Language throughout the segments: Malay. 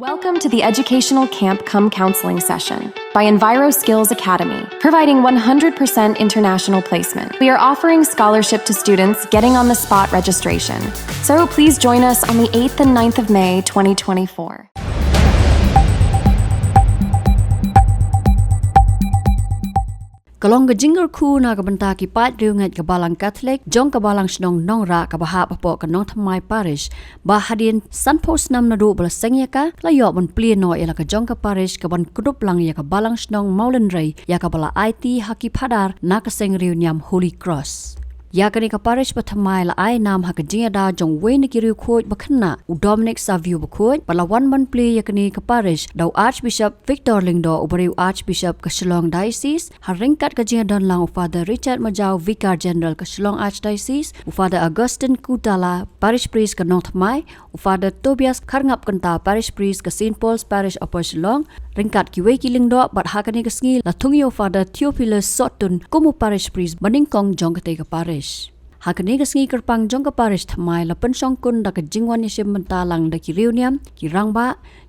Welcome to the Educational Camp Come Counseling Session by Enviro Skills Academy, providing 100% international placement. We are offering scholarship to students getting on the spot registration. So please join us on the 8th and 9th of May 2024. Kalong ka jingle ku na kabanta ki pat riungat ka balang Catholic jong ka balang Shillong Nongrah ka baha papo ka nong thamai Parish ba Hadien sanpos nam na do bala sengya ka layo ban pli no ela ka jong ka Parish ka ban kudup lang ya ka balang Shillong Mail ya ka bala IT haki phadar na ka seng riunyam Holy Cross ya kani ka Parish pathamai la ai nam ha ka jinga da jong we ni ki riu khoj bakhna u Dominic Savio bakhoj bala one man play ya kani ka Parish daw Archbishop Victor Lingdo ubariu Archbishop ka Shillong Diocese ha ringkat ka jinga don lang Father Richard Majau Vicar General ka Shillong Archdiocese Father Augustine Kutala Parish Priest ka North Mai Father Tobias Kharngap kanta Parish Priest ka St Paul's Parish Upper Shillong ringkat ki we ki lingdo bat ha kani ka sngi la thungyo Father Theophilus Sotun kumu Parish Priest Nyngkong jong ka te ka Parish hakani ka sngi kerpang jong ka Parish thamai la pensong kun da ka jingwan yesem mentalang da ki reuniam ki rangba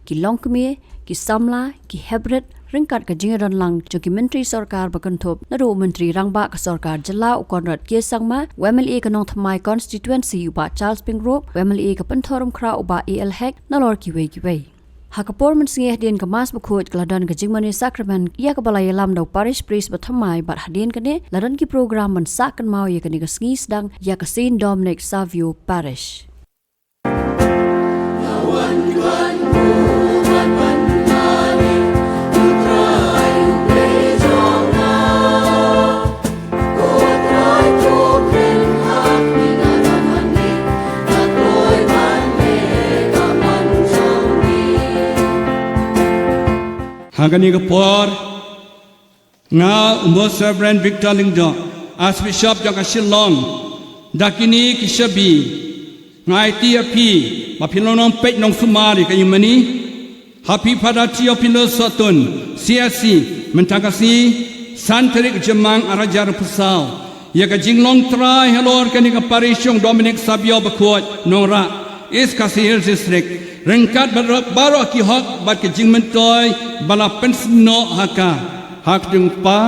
ki longkmi ki samla ki hebret ringkat ka jingaron lang jo ki menteri sarkar bakanthop na ro menteri rangba ka sarkar jala ukonrat ke sangma WMLA ka nong thamai constituency uba Charles Pingrop WMLA ka panthorum khra uba AL hek na lor ki we Hakapor man singe Hadien ka mas bukhot kladan ka jingmani sacrament iya ka balaya lam daw Parish Priest bathamai bat Hadien kane ladan ki program man sakan mau ya kani ka singi sedang ya ka Saint Dominic Savio Parish Hagani kapor nga umos Reverend Victor Lingdo Archbishop jang Shillong dakini kishabi nga Atiar mapilonong pet nong sumari kayumani happy pada Theophilus Sotun CSC mentakasi santerik jemang arajar pusau ya ka jinglong trai halor kani ka Parish yung Dominic Savio bakhot Nongrah is kasihil district ringkat baru ki hak bat ke jingmentoy bala pensno haka hak jengpa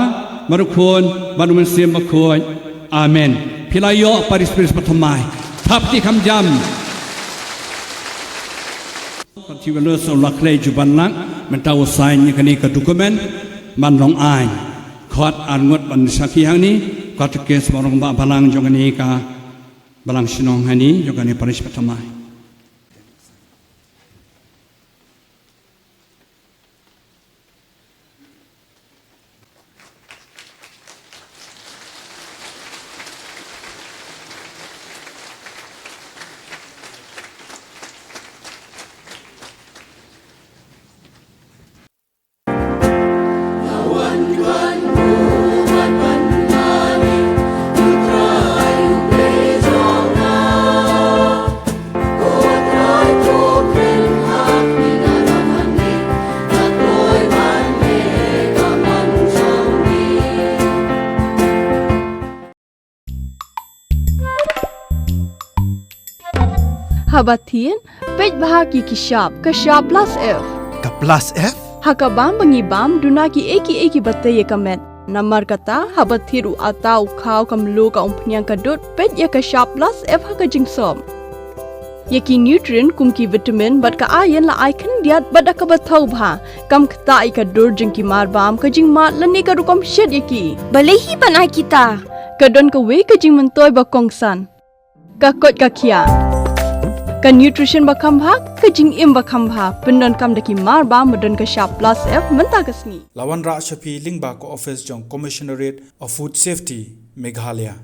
marukon baru mensim bakhot amen pilayo Parish Priest pathamai thapti khamjam Theophilus laklei jubanlang mentau sign kani ka dokumen man long ai khot angot ban sakhi hangni khot kes marong ba balang jongani ka balang Shillong hani jongani Parish pathamai Hadien pej bahagi kishap kashap plus F Ka plus F? hakabam bangibam dunaki eki batay kamet namar kata habathiru atau khaw kamlo ka umpnyang kadut pej ya kashap plus F haka jingsom yaki nutrient kumki vitamin bat ka iron la icon diat bat ka bathau bha kam khta ka dur jingki marbam ka jingmat lani ka rukom shed yaki balehi banai kita kadon ka we ka jingmentoy ba kongsan ka kot ka khia ka nutrition bakam bha ka jing im bakam bha pendon kam daki mar ba modon ka sharp plus F menta kasni Lawan Ra Shafi Lingba ko office jong Commissionerate of Food Safety Meghalaya